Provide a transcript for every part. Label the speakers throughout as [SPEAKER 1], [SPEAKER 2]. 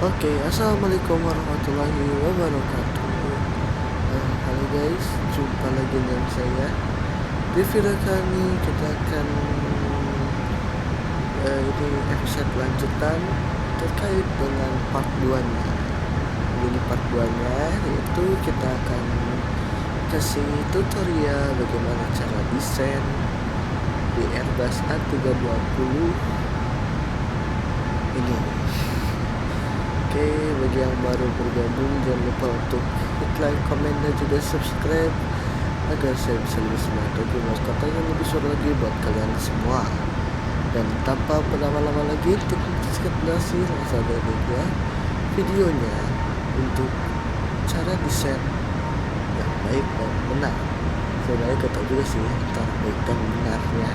[SPEAKER 1] Oke, assalamualaikum warahmatullahi wabarakatuh. Halo guys, jumpa lagi dengan saya. Di video kali ini kita akan ini episode lanjutan terkait dengan part 2-nya. Jadi part 2-nya yaitu kita akan kasih tutorial bagaimana cara desain di Airbus A320 ini. Oke, bagi yang baru bergabung jangan lupa untuk like, komen, dan juga subscribe agar saya bisa lebih semangat lagi membuat konten yang lebih seru lagi buat kalian semua. Dan tanpa berlama-lama lagi, untuk sedikit durasi langsung aja videonya untuk cara desain yang baik dan benar. Sebenarnya kita tahu juga sih antara baik dan benarnya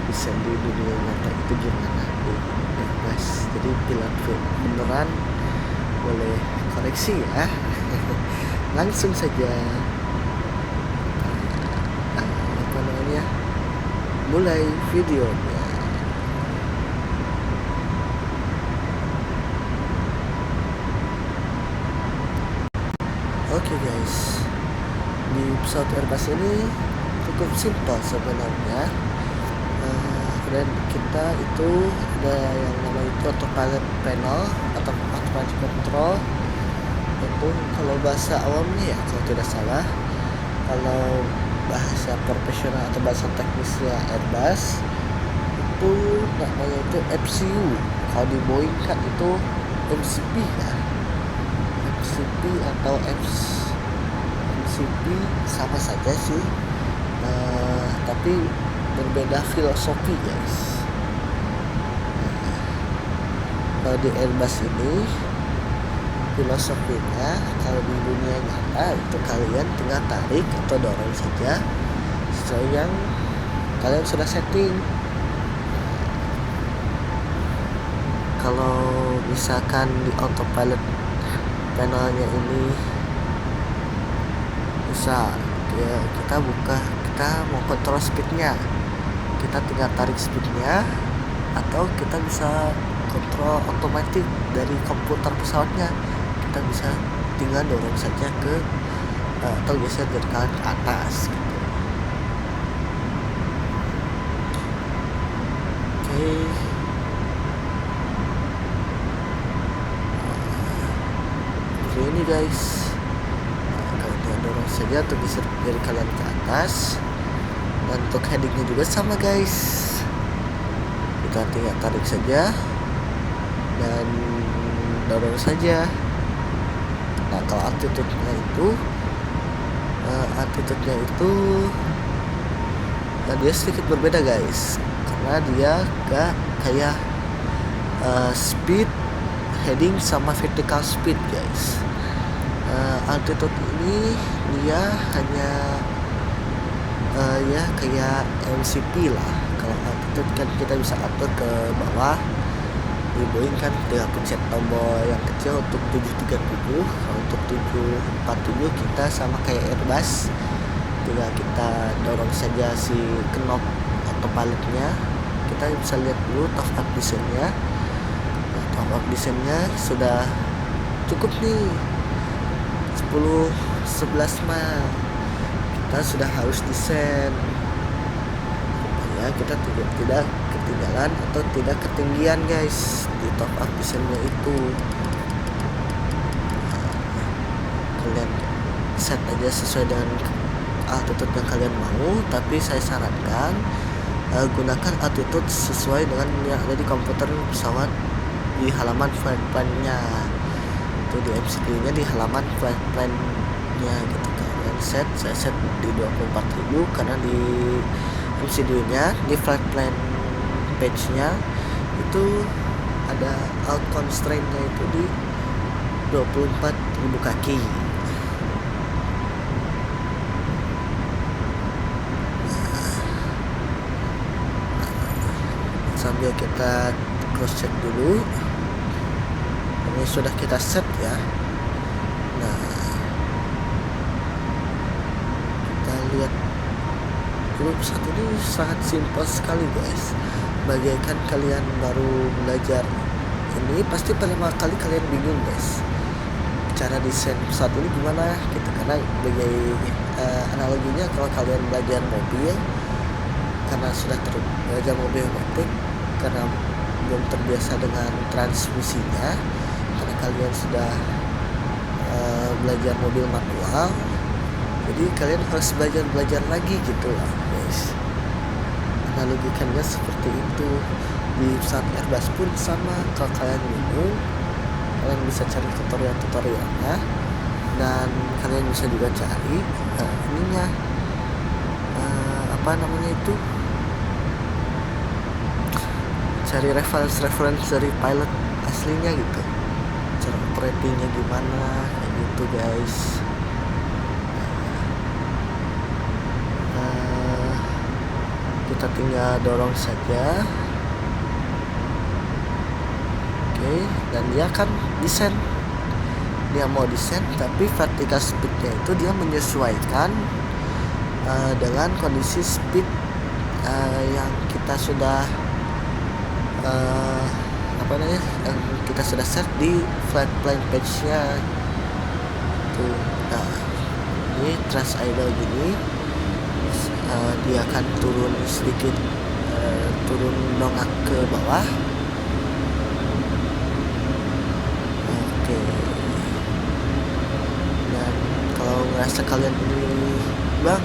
[SPEAKER 1] desain di dunia nyata itu gimana di Airbus. Jadi bila beneran boleh koreksi ya. Langsung saja mulai videonya. Oke guys, di pesawat Airbus ini cukup simpel sebenarnya. Dan kita itu ada yang namanya itu autopilot panel atau automatic control. Itu kalau bahasa awamnya ya kalau tidak salah, kalau bahasa profesional atau bahasa teknisnya Airbus itu namanya itu FCU. Kalau di Boeing kan itu MCP ya, MCP atau MCP sama saja sih, tapi berbeda filosofi guys. Kalau di Airbus ini filosofinya, kalau di dunia nyata itu kalian tinggal tarik atau dorong saja sesuai yang kalian sudah setting. Kalau misalkan di autopilot panelnya ini bisa ya, kita mau kontrol speednya, kita tinggal tarik speednya, atau kita bisa kontrol otomatis dari komputer pesawatnya. Kita bisa tinggal dorong saja ke atau geser dari kanan ke atas gitu. Oke. Seperti ini guys. Kalian dorong saja atau geser dari kanan ke atas. Dan untuk headingnya juga sama guys. Kita tinggal tarik saja dan dorong saja. Nah, kalau attitude-nya itu dia sedikit berbeda guys, karena dia gak kayak speed, heading sama vertical speed guys. Altitude ini dia hanya ya kayak MCP lah. Kalau altitude kan kita bisa atur ke bawah. Di Boeing kan tinggal pencet tombol yang kecil untuk 737. Kalau untuk 747 kita sama kayak Airbus, tinggal kita dorong saja si knob autopilotnya. Kita bisa lihat dulu top up desainnya. Nah, top up desainnya sudah cukup nih 10-11 mile. Kita sudah harus desain ya, kita tidak ketinggalan atau tidak ketinggian guys di top up desainnya itu. Kalian set aja sesuai dengan altitude yang kalian mau, tapi saya sarankan gunakan altitude sesuai dengan yang ada di komputer pesawat di halaman flight plan-nya. Itu di MCD-nya di halaman flight plan-nya gitu. Kalian saya set di 24.000 karena di MCD-nya di flight plan page-nya itu ada out constraint-nya itu di 24.000 kaki. Sambil kita cross check dulu, ini sudah kita set ya. Nah, kita lihat grup satu ini sangat simpel sekali guys, bagaikan kalian baru belajar ini pasti pertama kali kalian bingung guys, cara desain pesawat ini gimana gitu, karena sebagai analoginya kalau kalian belajar mobil, karena sudah belajar mobil otomatis, karena belum terbiasa dengan transmisinya, karena kalian sudah belajar mobil manual, jadi kalian harus belajar lagi gitu lah guys. Analogikannya seperti itu. Di pesawat Airbus pun sama, kalau kalian bingung kalian bisa cari tutorialnya, dan kalian bisa juga cari ininya apa namanya itu, cari reference dari pilot aslinya gitu, cara operatingnya gimana kayak gitu guys. Kita tinggal dorong saja, oke, dan dia akan desain. Dia mau desain, tapi vertical speednya itu dia menyesuaikan dengan kondisi speed yang kita sudah yang kita sudah set di flight plan page-nya tuh. Nah, ini thrust idle gini, dia akan turun sedikit, turun dongak ke bawah. Oke, dan kalau ngerasa kalian ini bang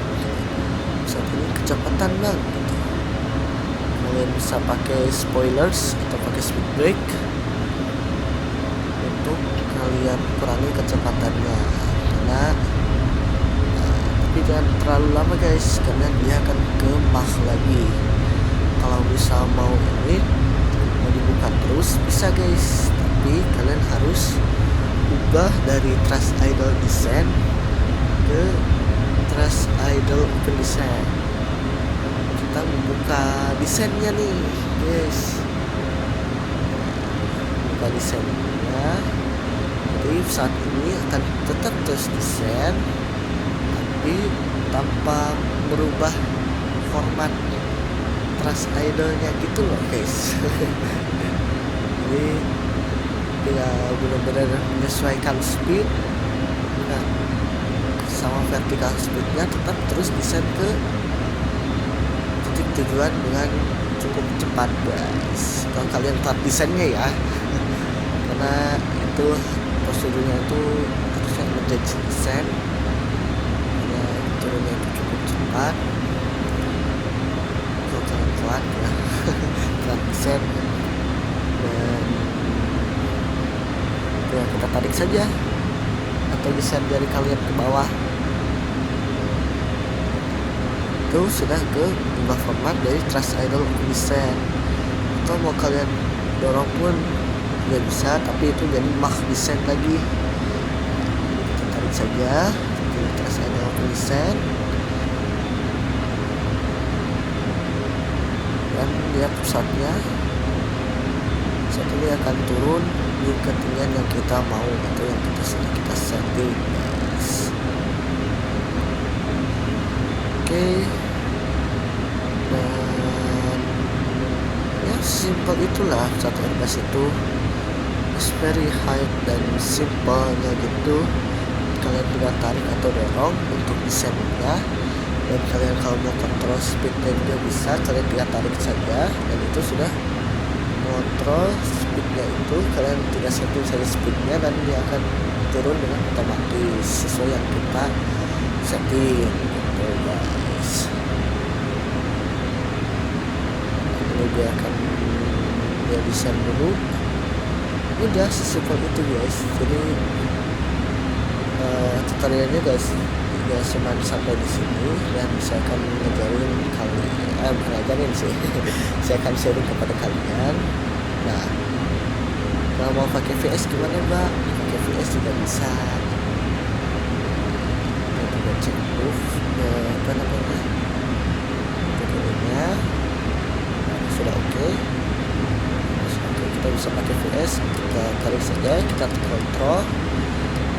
[SPEAKER 1] saat ini kecepatan bang gitu, kalian bisa pakai spoilers atau pakai speed brake untuk kalian kurangi kecepatannya, karena tapi jangan terlalu lama guys, karena dia akan ke Mach lagi. Kalau bisa mau ini mau dibuka terus bisa guys, tapi kalian harus ubah dari thrust idle descent ke thrust idle open descent. Kita membuka descentnya nih guys, buka descentnya. Jadi saat ini akan tetap terus descent, tapi tanpa merubah format thrust idle-nya gitu loh guys. Jadi dia benar-benar menyesuaikan speed, nah, sama vertical speednya tetap terus descent ke titik tujuan dengan cukup cepat guys. Kalau kalian telat descentnya ya, karena itu prosedurnya itu harusnya emergency descent, turunnya itu cukup cepat. Kalau kalian telat ya telat descent, dan ya kita tarik saja atau descent dari kalian ke bawah, itu sudah ke ubah format dari thrust idle descent. Atau mau kalian dorong pun juga bisa, tapi itu jadi Mach descent lagi. Kita tarik saja di thrust idle descent, dan lihat pusatnya saat ini akan turun di ketinggian yang kita mau atau yang kita setting guys. Oke, dan ya simple itulah satu Airbus itu, it's very high dan simple-nya gitu. Kalian tinggal tarik atau dorong untuk descent-nya, dan kalian kalau mau kontrol speednya juga bisa, kalian tinggal tarik saja, dan itu sudah kontrol speednya. Itu kalian tinggal setting saja speednya, dan dia akan turun dengan otomatis sesuai yang kita setting gitu guys. Ini dia akan dia desain dulu, udah sesimpel itu guys. Jadi tutorialnya guys ya cuma sampai di sini, dan saya akan ngajarin kalian, bukan ngajarin sih saya akan sharing kepada kalian. Nah, kalau mau pakai VS gimana mbak? Pakai VS juga bisa. Kita juga cek proof apa namanya tutorialnya sudah oke. Kita bisa pakai VS, kita tarik saja, kita kontrol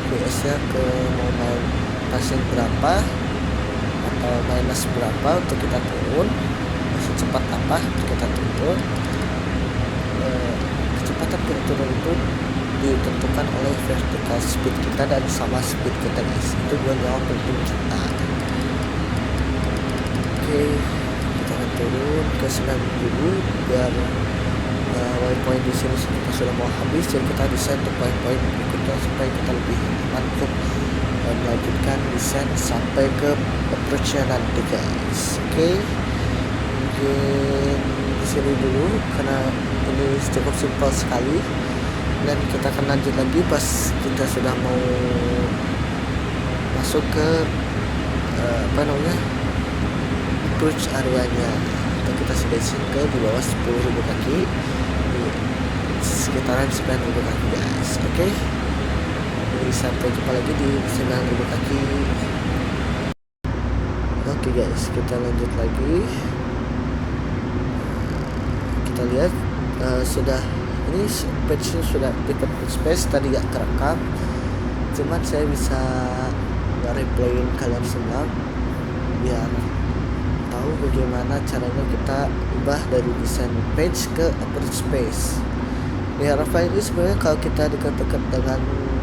[SPEAKER 1] VS nya ke mau main passing berapa atau minus berapa untuk kita turun, secepat apa untuk kita turun, kecepatan turun itu ditentukan oleh vertical speed kita dan sama speed kita guys. Itu dua yang penting kita. Oke, kita akan turun ke 9 dulu biar waypoint di sini kita sudah mau habis, jadi kita desain untuk waypoint berikutnya supaya kita lebih aman untuk melanjutkan desain sampai ke approach-nya nanti guys. Oke, mungkin di sini dulu karena ini cukup simpel sekali, dan kita akan lanjut lagi pas kita sudah mau masuk ke approach areanya. Kita sudah ke di bawah 10.000 kaki, di sekitaran 9.000 kaki guys. Oke, jadi sampai jumpa lagi di 9.000 kaki. Oke guys, kita lanjut lagi. Kita lihat sudah ini patch-nya sudah tiket space, tadi gak kerekam, cuman saya bisa nge-replayin kalian semua biar tahu bagaimana caranya kita ubah dari desain page ke approach space. Di RFI ini sebenarnya kalau kita dekat-dekat dengan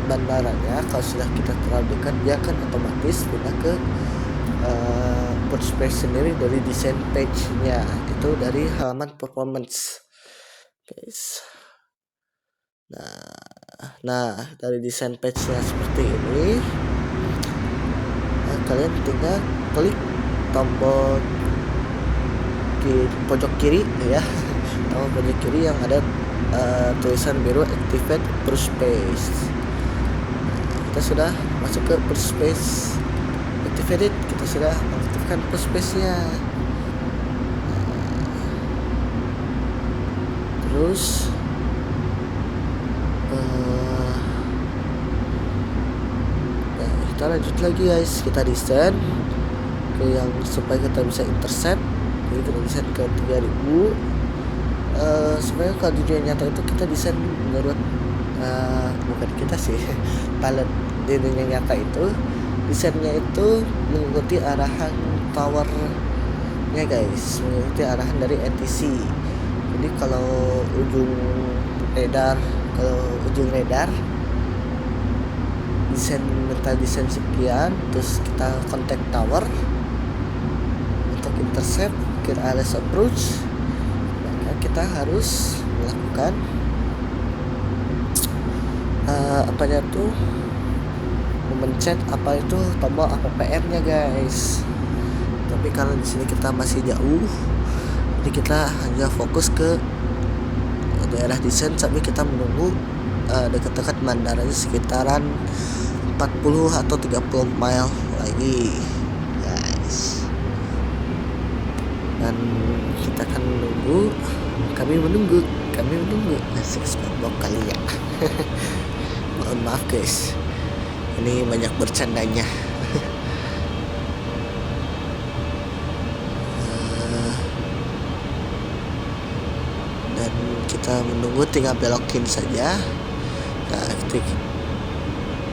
[SPEAKER 1] bandaranya, kalau sudah kita terlalu dekat, dia akan otomatis pindah ke approach space sendiri dari desain page-nya, itu dari halaman performance guys. Nah dari desain page-nya seperti ini, kalian tinggal klik tombol pojok kiri ya, tombol pojok kiri yang ada tulisan biru activate approach space. Kita sudah masuk ke approach space, activated, kita sudah mengaktifkan approach space-nya. Terus kita lanjut lagi guys, kita desain ke yang supaya kita bisa intercept. Jadi kita desain ke 3000. Sebenarnya kalau di dunia nyata itu kita desain menurut bukan kita sih pilot di dunia nyata itu desainnya itu mengikuti arahan towernya guys, mengikuti arahan dari ATC. Jadi kalau ujung radar desain sekian, terus kita kontak tower untuk intercept ke alias approach, maka kita harus melakukan memencet tombol APPR-nya guys. Tapi karena di sini kita masih jauh, jadi kita hanya fokus ke daerah desain sampai kita menunggu dekat-dekat bandaranya sekitaran 40 atau 30 mile lagi guys. Dan kita akan menunggu, kami menunggu asik SpongeBob kali ya. Mohon maaf guys, ini banyak bercandanya. Dan kita menunggu, tinggal belokin saja. Nah,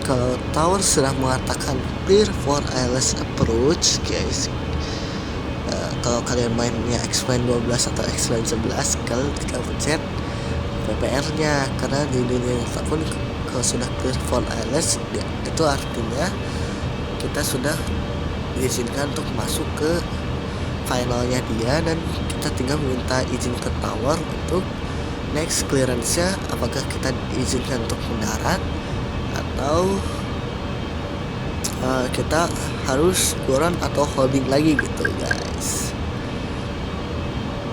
[SPEAKER 1] kalau tower sudah mengatakan clear for ILS approach guys, kalau kalian mainnya X-Line 12 atau X-Line 11, kalian tinggal pencet PPR nya, karena di dunia nyata pun kalau sudah clear for ILS itu artinya kita sudah diizinkan untuk masuk ke finalnya dia, dan kita tinggal meminta izin ke tower untuk next clearance-nya, apakah kita diizinkan untuk mendarat atau kita harus turun atau holding lagi gitu guys.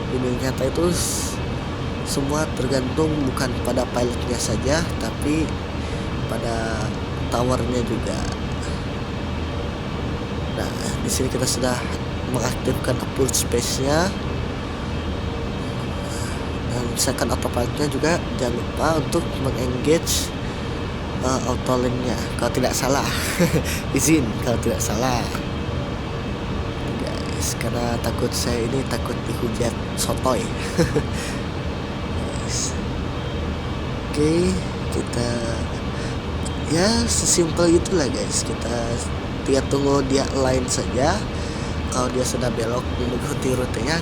[SPEAKER 1] Di dunia nyata itu semua tergantung bukan pada pilotnya saja, tapi pada towernya juga. Nah, di sini kita sudah mengaktifkan approach space-nya, dan second autopilot-nya juga jangan lupa untuk mengengage auto lane-nya kalau tidak salah. Izin kalau tidak salah guys, karena saya takut dihujat sotoy. Guys. Oke, kita ya sesimpel itulah guys, kita tunggu dia align saja. Kalau dia sudah belok mengikuti rutenya,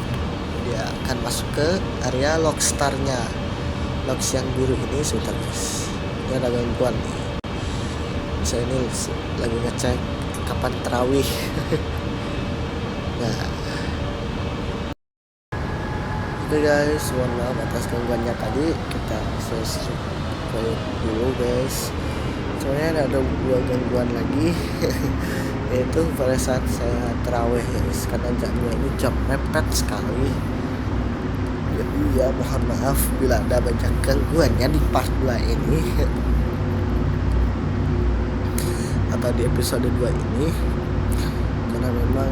[SPEAKER 1] dia akan masuk ke area Lockstar-nya. logs yang biru ini sebentar guys, ini ada gangguan nih. Saya ini lagi ngecek kapan terawih. Nah, oke guys, mohon maaf atas gangguannya tadi. Kita selesai dulu guys. Soalnya ada dua gangguan lagi. Yaitu pada saat saya terawih guys, karena jamnya ini jam mepet sekali. Jadi ya mohon maaf bila ada banyak gangguannya di part 2 ini atau di episode 2 ini, karena memang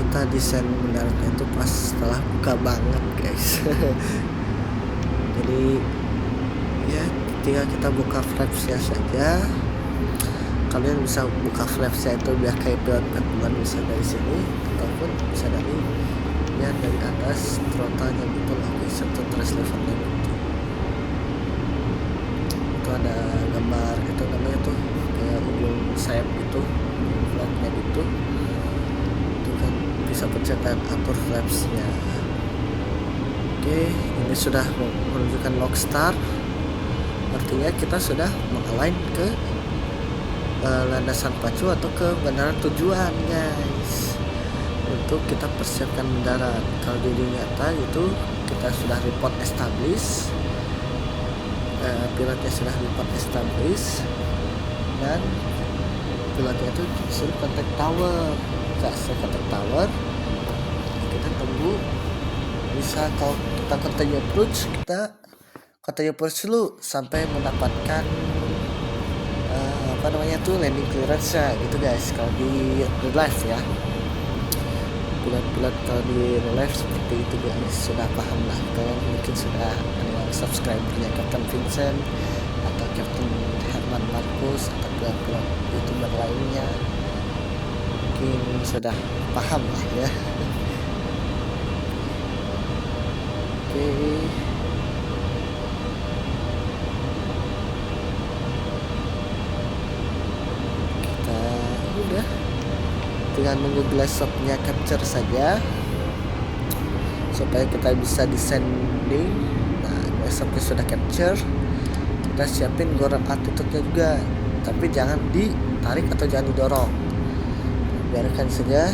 [SPEAKER 1] kita desain mendaratnya itu pas setelah buka banget guys. Jadi ya ketika kita buka flapsnya saja, kalian bisa buka flapsnya itu biar kayak pilot teman, bisa dari sini ataupun bisa dari ya dari atas throttle-nya gitu loh guys, atau thrust level-nya gitu. Itu ada gambar itu namanya tuh kayak ujung sayap gitu, flapnya gitu. Itu kan bisa pencet dan atur flapsnya. Oke, ini sudah menunjukkan lock start, artinya kita sudah mengalign ke landasan pacu atau ke bandara tujuan guys, untuk kita persiapkan mendarat. Kalau di nyata itu kita sudah report establish, pilotnya sudah report establish, dan pilotnya itu suruh kontak tower. Kita kontak tower, kita tunggu. Bisa kalau kita continue approach, kita continue approach dulu sampai mendapatkan landing clearance gitu guys. Kalau di real life ya, pilot kalau di real life seperti itu guys, sudah paham lah. Kalian mungkin sudah ada yang subscribernya Captain Vincent atau Captain Herman Marcus atau pilot youtuber lainnya, mungkin sudah paham lah ya. Oke. Udah, tinggal nunggu glass shotnya capture saja supaya kita bisa descending. Nah, glass shotnya sudah capture, kita siapin goran altitude-nya juga, tapi jangan ditarik atau jangan didorong, biarkan saja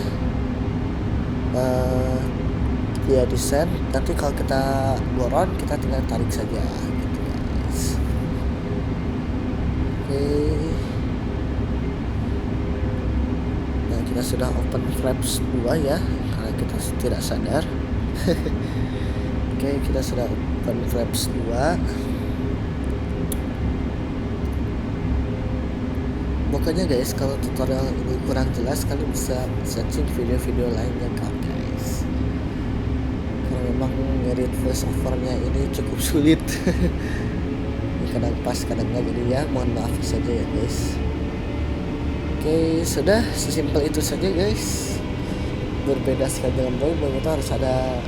[SPEAKER 1] dia descend. Nanti kalau kita goron, kita tinggal tarik saja gitu guys. Oke. Kita sudah open flaps 2 ya, karena kita tidak sadar. Oke, kita sudah open flaps 2. Pokoknya guys, kalau tutorial ini kurang jelas, kalian bisa searching video-video lainnya kan guys, karena memang ngedit voice overnya ini cukup sulit. Kadang pas kadang enggak, jadi ya mohon maaf saja ya guys. Oke, sudah sesimpel itu saja guys. Berbeda sekali dengan Boeing itu harus ada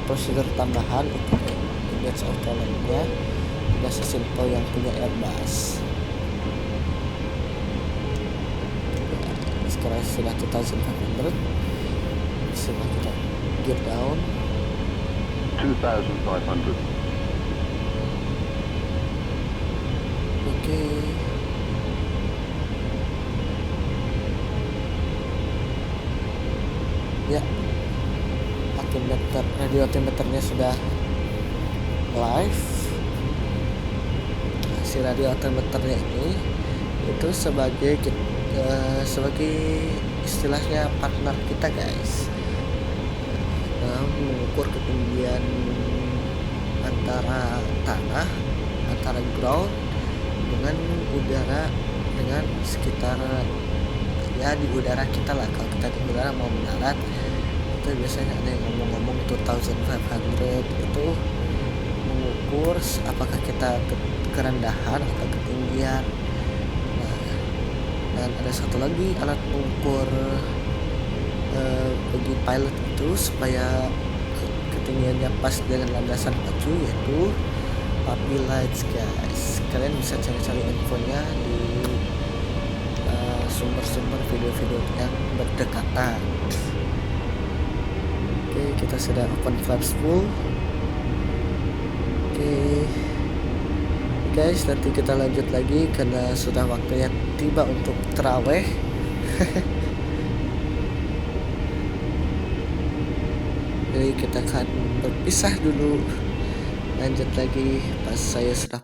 [SPEAKER 1] prosedur tambahan untuk image autonomnya, tidak sesimpel yang punya Airbus. Sekarang sudah 2500, sudah kita gear down
[SPEAKER 2] 2500.
[SPEAKER 1] Oke. Ya, radio altimeternya sudah live. Si radio altimeternya ini itu sebagai istilahnya partner kita guys. Nah, mengukur ketinggian antara tanah, antara ground dengan udara, dengan sekitar ya di udara kita lah. Kalau kita di udara mau mendarat, itu biasanya ada yang ngomong 2500 itu mengukur apakah kita kerendahan atau ketinggian. Nah, dan ada satu lagi alat mengukur bagi pilot itu supaya ketinggiannya pas dengan landasan pacu, yaitu puppy lights guys. Kalian bisa cari-cari infonya di sumber-sumber video-video yang berdekatan. Oke, kita sudah open flaps full. Oke guys, nanti kita lanjut lagi karena sudah waktunya tiba untuk terawih. Jadi kita akan berpisah dulu, lanjut lagi pas saya sudah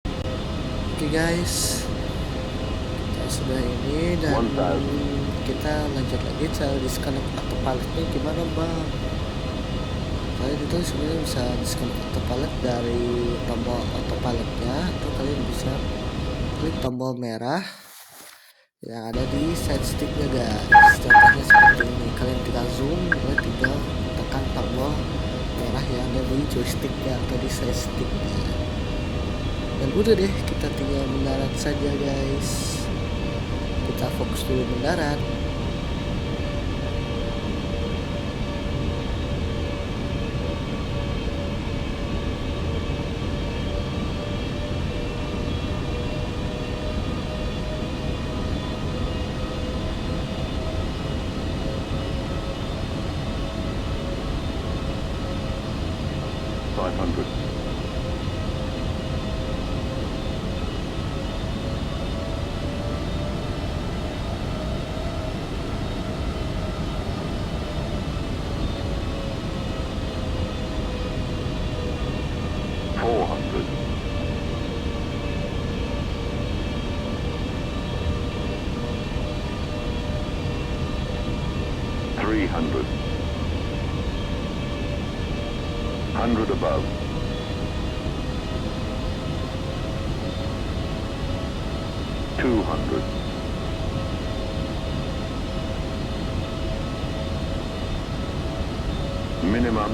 [SPEAKER 1] oke guys, kita sudah ini dan kita lanjut lagi cara disconnect autopilotnya gimana bang. Kalian itu sebenarnya bisa disconnect autopilot dari tombol autopilotnya, atau kalian bisa klik tombol merah yang ada di side sticknya guys. Contohnya seperti ini, kalian tinggal zoom, kalian tinggal tekan tombol merah yang ada di joysticknya atau di side sticknya, dan udah deh, kita tinggal mendarat saja guys. Kita fokus dulu mendarat.
[SPEAKER 2] Above. 200. Minimum.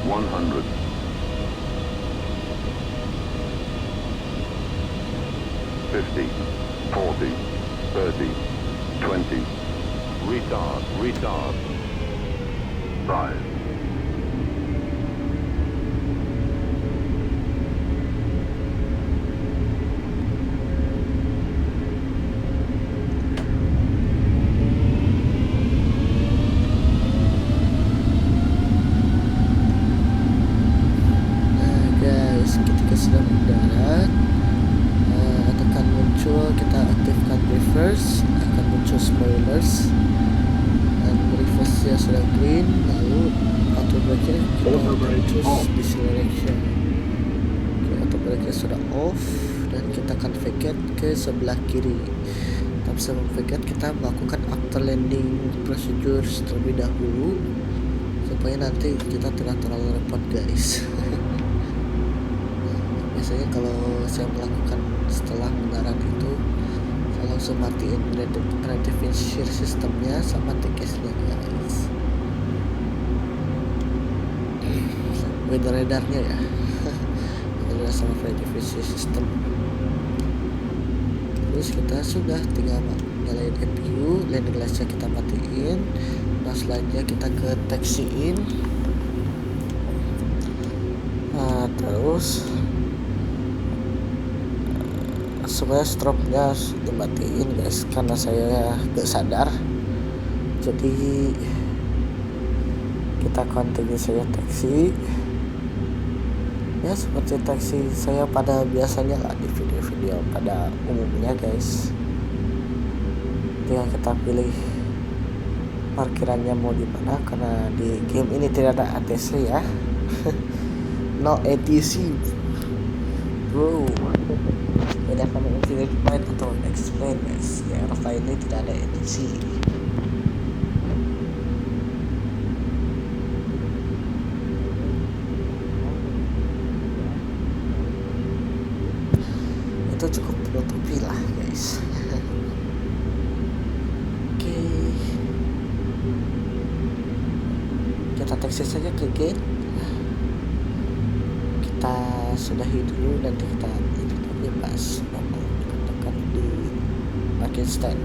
[SPEAKER 2] 100. 50, 40, 30, 20. Retard. 5.
[SPEAKER 1] Ketika sudah mendarat, akan muncul, kita aktifkan reverse, akan muncul spoilers, dan reverse nya sudah green, lalu auto brake kita choose deceleration. Auto brake sudah off dan kita akan vacate ke sebelah kiri. Tapi sebelum vacate kita melakukan after landing procedure terlebih dahulu supaya nanti kita tidak terlalu repot guys. Biasanya kalau saya melakukan setelah mendarat itu, saya langsung matiin redefinisi sistemnya sama TKS-nya guys, weather radarnya ya. Radar sama redefinisi sistem. Terus kita sudah tinggal nyalain EPU, landing lights-nya kita matiin. Nah selanjutnya kita ke taxi in. Nah terus sebenarnya strobe-nya dimatiin guys karena saya gak sadar, jadi kita continue saja taksi ya seperti taksi saya pada biasanya lah di video-video pada umumnya guys. Tinggal kita pilih parkirannya mau di mana, karena di game ini tidak ada ATC ya. No ATC bro. Beda sama Infinite Point atau Explain guys, yang Rafa ini tidak ada edisi. Itu cukup menutupi lah guys. Oke, kita taksi saja ke gate. Kita sudahi dulu, nanti kita bebas mau tekan di parking stand.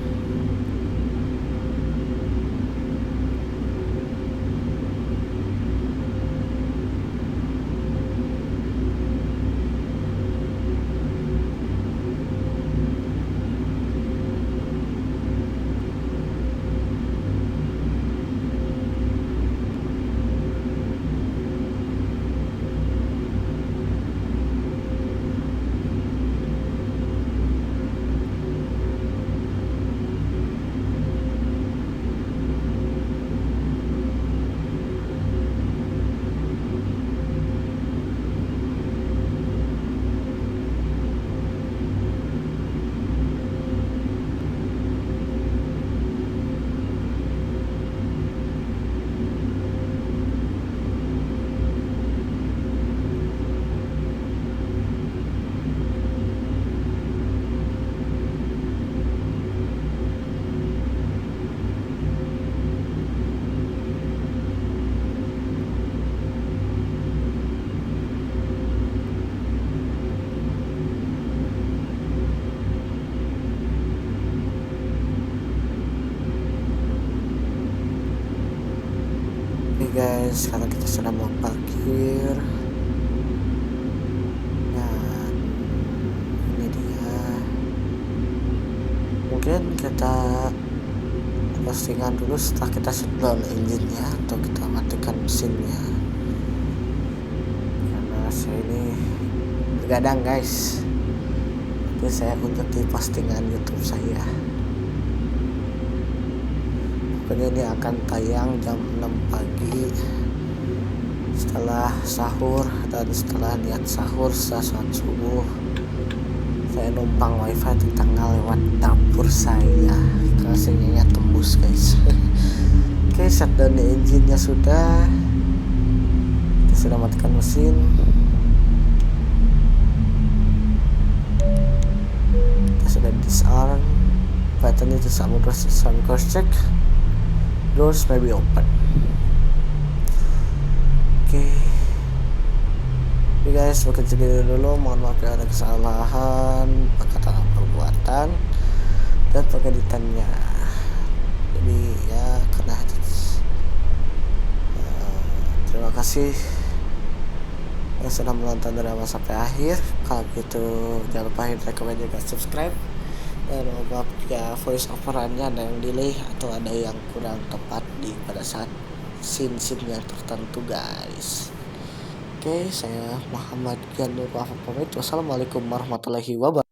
[SPEAKER 1] sekarang kita sudah mau parkir. Dan ini dia. Mungkin kita postingan dulu setelah kita shutdown engine-nya atau kita matikan mesinnya, karena saya ini begadang guys. Tapi saya unjuk di postingan YouTube saya. Pokoknya ini akan tayang jam 6 pagi setelah sahur, dan setelah niat sahur saat subuh saya numpang wifi di tengah lewat dapur saya karena sinyalnya tembus guys. Oke, shutdown engine-nya sudah, kita sudah matikan mesin. Kita sudah disarm, button itu sama cross check, doors may be open. Oke. Oke guys, mungkin segini dulu. Mohon maaf ya ada kesalahan perkataan perbuatan dan pengeditannya. Jadi ya karena terima kasih yang sudah menonton drama sampai akhir. Kalau gitu jangan lupa hit like, juga subscribe. Dan maaf ya voice overannya ada yang delay atau ada yang kurang tepat di pada saat scene yang tertentu guys. Oke, saya Muhammad Gyanur pamit. Wassalamualaikum warahmatullahi wabarakatuh.